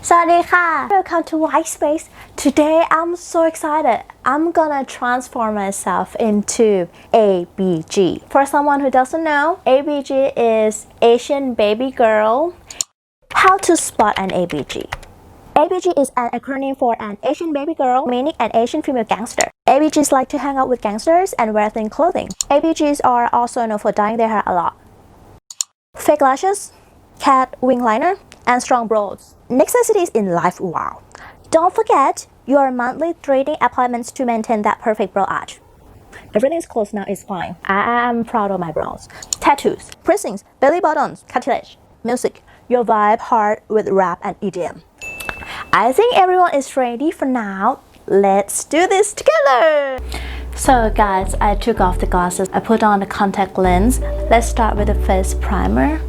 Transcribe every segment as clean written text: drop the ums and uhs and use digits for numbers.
Sawadee Welcome to Waispace. Today I'm so excited. I'm gonna transform myself into ABG. For someone who doesn't know, ABG is Asian baby girl. How to spot an ABG? ABG is an acronym for an Asian baby girl, meaning an Asian female gangster. ABGs like to hang out with gangsters and wear thin clothing. ABGs are also known for dyeing their hair a lot. Fake lashes, cat wing liner, and strong brows. Necessities in life, wow. Don't forget your monthly threading appointments to maintain that perfect brow arch. Everything's close now, it's fine. I am proud of my brows. Tattoos, piercings, belly buttons, cartilage, music, your vibe hard with rap and EDM. I think everyone is ready for now. Let's do this together. So guys, I took off the glasses. I put on the contact lens. Let's start with the face primer.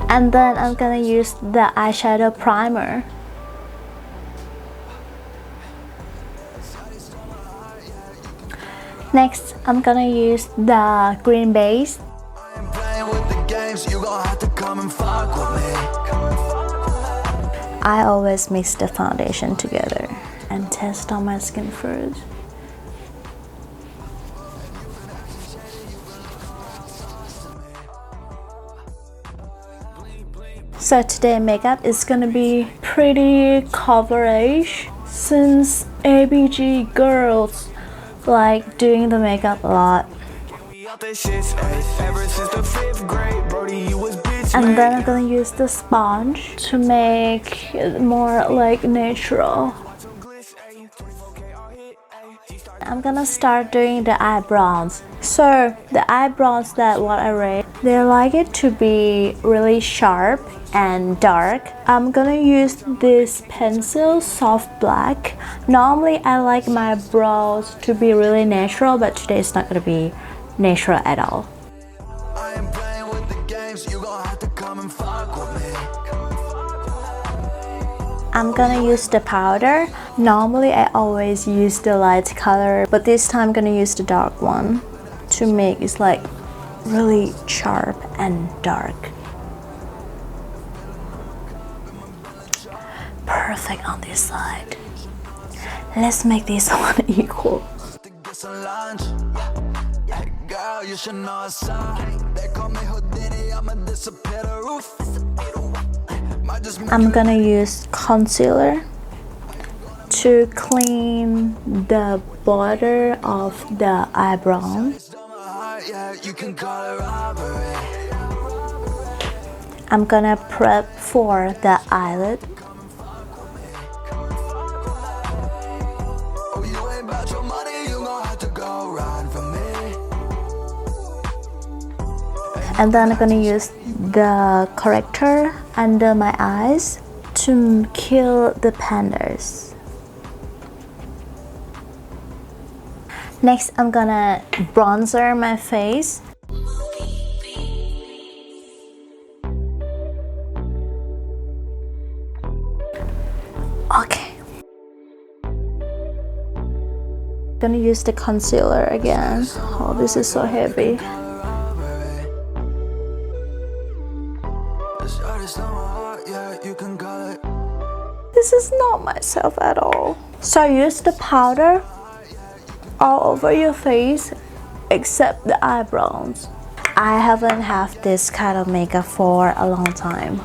And then I'm gonna use the eyeshadow primer. Next, I'm gonna use the green base. I always mix the foundation together and test on my skin first. So today makeup is gonna be pretty coverage since ABG girls like doing the makeup a lot. And then I'm gonna use the sponge to make it more like natural. I'm gonna start doing the eyebrows. So the eyebrows that what I rate, they like it to be really sharp and dark. I'm gonna use this pencil, soft black. Normally I like my brows to be really natural, but today it's not gonna be natural at all. I'm gonna use the powder. Normally I always use the light color, but this time I'm gonna use the dark one to make it like really sharp and dark. Perfect on this side. Let's make this one equal. I'm gonna use concealer to clean the border of the eyebrow. I'm gonna prep for the eyelid. And then I'm gonna use the corrector under my eyes to kill the pandas. Next, I'm gonna bronzer my face. Okay. Gonna use the concealer again. Oh, this is so heavy. This is not myself at all. So use the powder all over your face except the eyebrows. I haven't had this kind of makeup for a long time.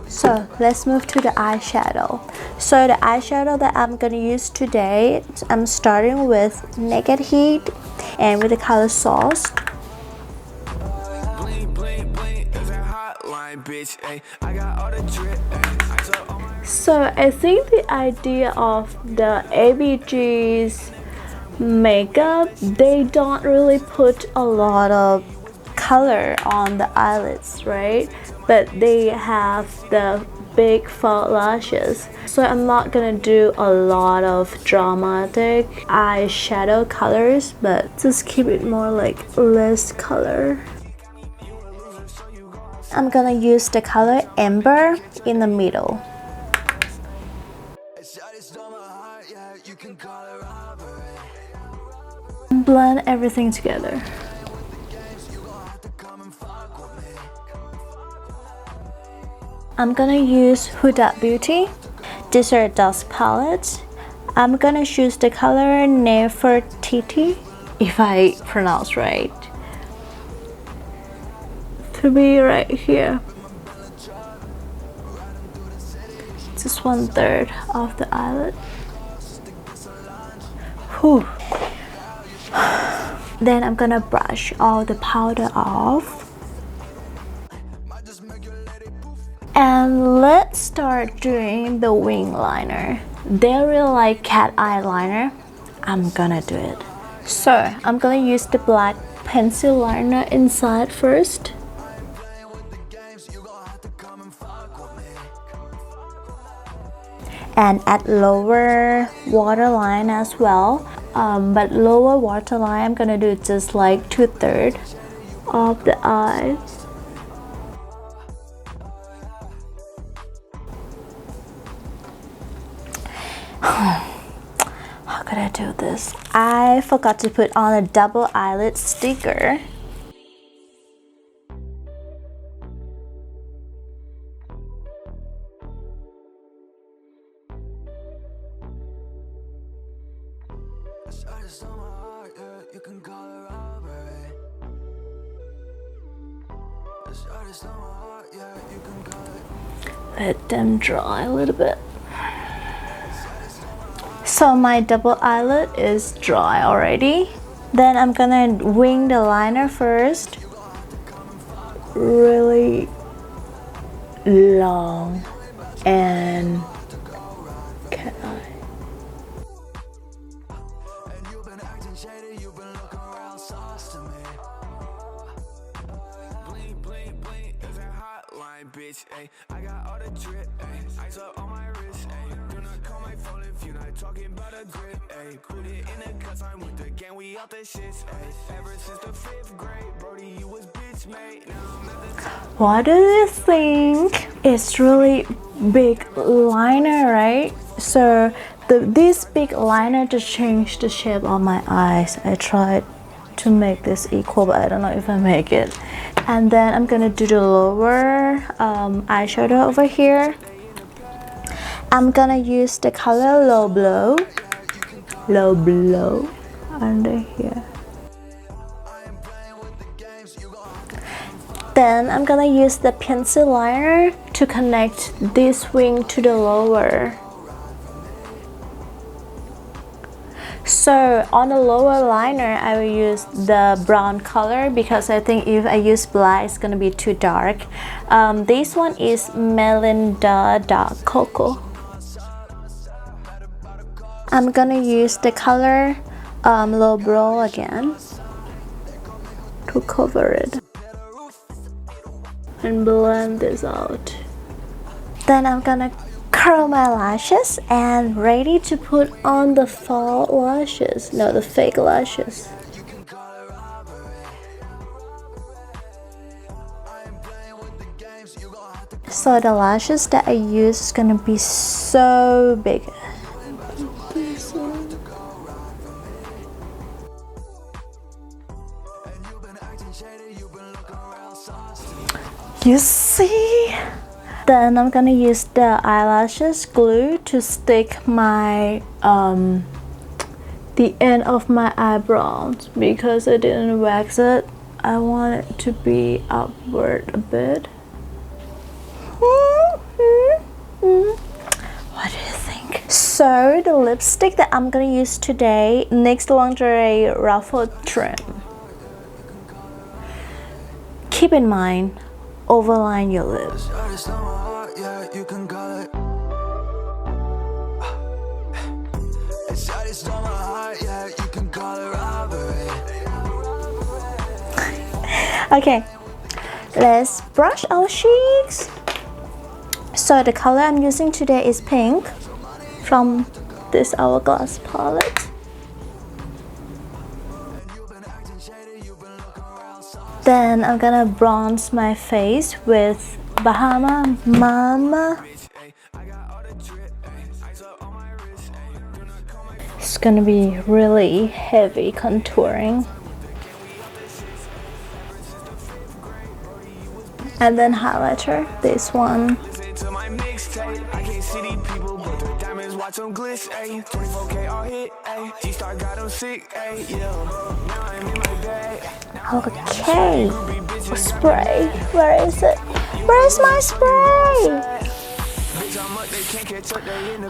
So let's move to the eyeshadow. So the eyeshadow that I'm gonna use today, I'm starting with Naked Heat and with the color Sauce. So I think the idea of the ABG's makeup, they don't really put a lot of color on the eyelids, right? But they have the big faux lashes. So I'm not gonna do a lot of dramatic eyeshadow colors, but just keep it more like less color. I'm gonna use the color Amber in the middle. blend everything together. I'm gonna use Huda Beauty Desert Dust palette. I'm gonna choose the color Nefertiti, if I pronounce right, to be right here. Just 1/3 of the eyelid. Whew. Then I'm gonna brush all the powder off. And let's start doing the wing liner. They really like cat eye liner. I'm gonna do it. So I'm gonna use the black pencil liner inside first. And at lower waterline as well. But lower waterline, I'm gonna do just like 2/3 of the eyes. How could I do this? I forgot to put on a double eyelid sticker. Let them dry a little bit. So my double eyelid is dry already. Then I'm gonna wing the liner first. Really long and cat eye. Bitch, ay, I got all the drip, ay, ice up on my wrist, ay, do not call my phone if you not talking about a grip, ay, put it in the cuts, I'm with the gang, we out the shits, ay, ever since the 5th grade, Brody, you was bitch mate, now I'm at the top. What do you think? It's really big liner, right? So this big liner to change the shape of my eyes. I tried to make this equal, but I don't know if I make it. And then I'm gonna do the lower eyeshadow over here. I'm gonna use the color Low Blow under here. Then I'm gonna use the pencil liner to connect this wing to the lower. So on the lower liner, I will use the brown color because I think if I use black, it's gonna be too dark. This one is Melinda Dark Cocoa. I'm gonna use the color Low Blow again to cover it and blend this out. Then I'm gonna curl my lashes and ready to put on the faux lashes. No, the fake lashes. So the lashes that I use is gonna be so big. You see? Then I'm gonna use the eyelashes glue to stick my the end of my eyebrows because I didn't wax it. I want it to be upward a bit. What do you think? So the lipstick that I'm gonna use today, NYX Lingerie Ruffled Trim. Keep in mind, overline your lips. Okay, let's brush our cheeks. So the color I'm using today is pink from this Hourglass palette. Then I'm gonna bronze my face with Bahama Mama. It's gonna be really heavy contouring. And then highlighter, this one. To my mixtape, I can't see these people, but the diamonds watch them glitz, ayy. 24K all hit, ayy. G-Star got them sick, ayy, yeah. Now I'm in my bag. Okay, spray. Where is it? Where is my spray?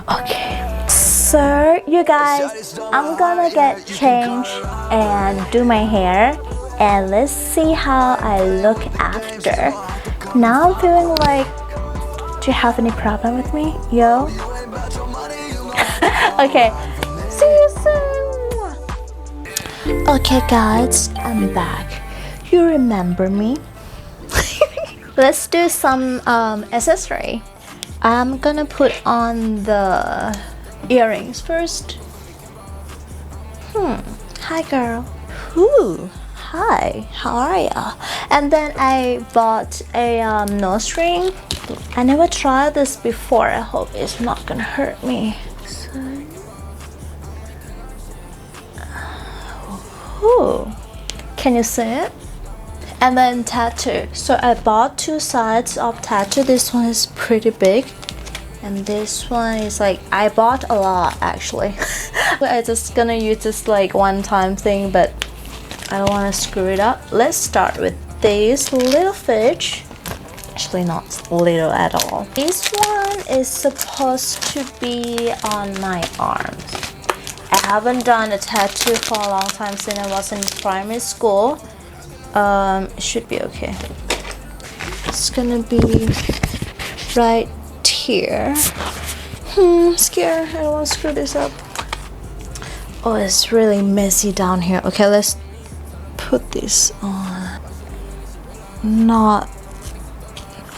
Okay, so you guys, I'm gonna get changed and do my hair, and let's see how I look after. Now I'm feeling like, do you have any problem with me, yo? Okay, see you soon. Okay guys, I'm back. You remember me? Let's do some accessory. I'm gonna put on the earrings first. Hi girl. Ooh, hi, how are ya? And then I bought a nose ring. I never tried this before. I hope it's not gonna hurt me. So, ooh, can you see it? And then tattoo. So I bought two sides of tattoo. This one is pretty big, and this one is like, I bought a lot actually. I'm just gonna use this like one-time thing, but I don't want to screw it up. Let's start with this little fish. Actually not little at all. This one is supposed to be on my arms. I haven't done a tattoo for a long time since I was in primary school. It should be okay. It's gonna be right here. Scared. I don't want to screw this up. Oh, it's really messy down here. Okay, let's put this on. Not.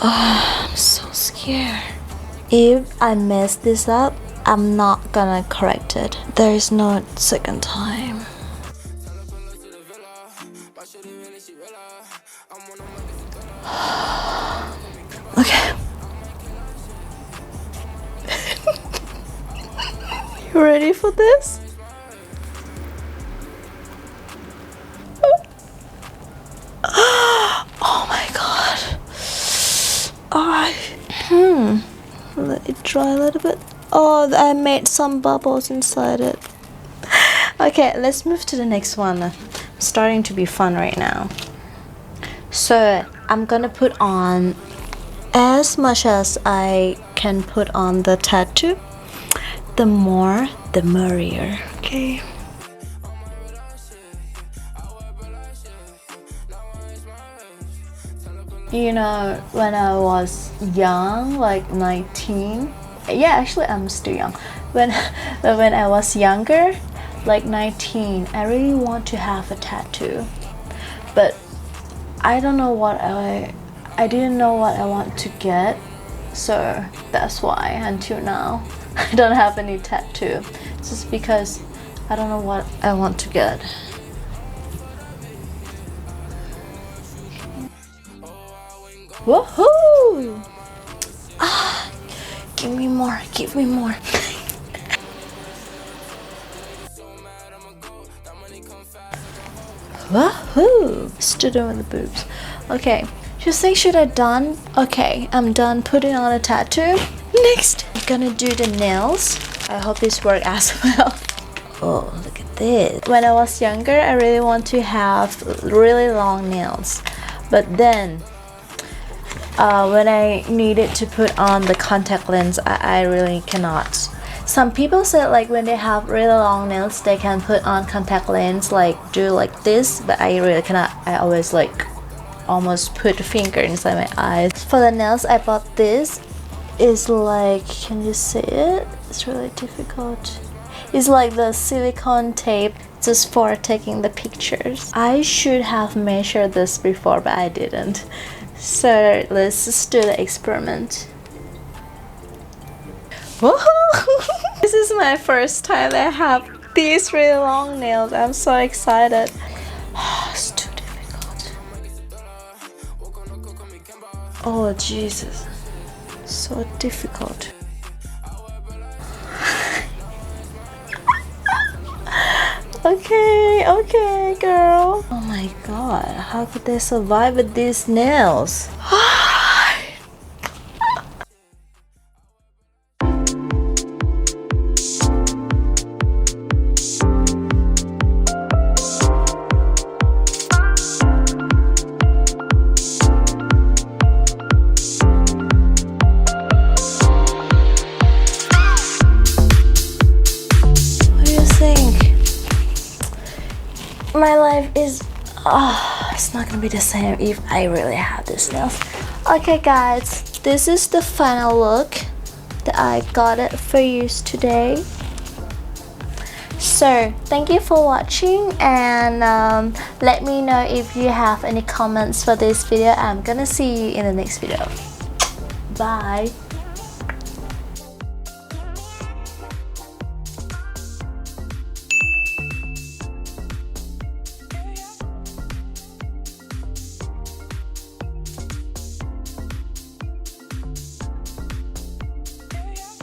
Oh, I'm so scared. If I mess this up, I'm not gonna correct it. There is no second time. Okay. You ready for this? Oh my god. Alright. Let it dry a little bit. Oh, I made some bubbles inside it. Okay, let's move to the next one. I'm starting to be fun right now. So I'm gonna put on as much as I can put on the tattoo. The more, the merrier. Okay. You know, when I was young, like 19, yeah, actually I'm still young. When I was younger, like 19, I really want to have a tattoo, but I don't know what I didn't know what I want to get, so that's why until now I don't have any tattoo. It's just because I don't know what I want to get. Woohoo! Ah, give me more, give me more. Woohoo! Still doing the boobs. Okay, you think should I done? Okay, I'm done putting on a tattoo. Next, I'm gonna do the nails. I hope this works as well. Oh, look at this. When I was younger, I really want to have really long nails, but then when I needed to put on the contact lens, I really cannot. Some people said like when they have really long nails, they can put on contact lens, like do like this, but I really cannot. I always like almost put a finger inside my eyes. For the nails, I bought this. It's like, can you see it? It's really difficult. It's like the silicone tape just for taking the pictures. I should have measured this before, but I didn't. So let's just do the experiment. Woohoo! This is my first time that I have these really long nails. I'm so excited. It's too difficult. Oh Jesus, so difficult. Okay, girl. Oh my god, how could they survive with these nails? My life is, it's not gonna be the same if I really have these nails. Okay guys, this is the final look that I got it for you today. So thank you for watching, and let me know if you have any comments for this video. I'm gonna see you in the next video. Bye.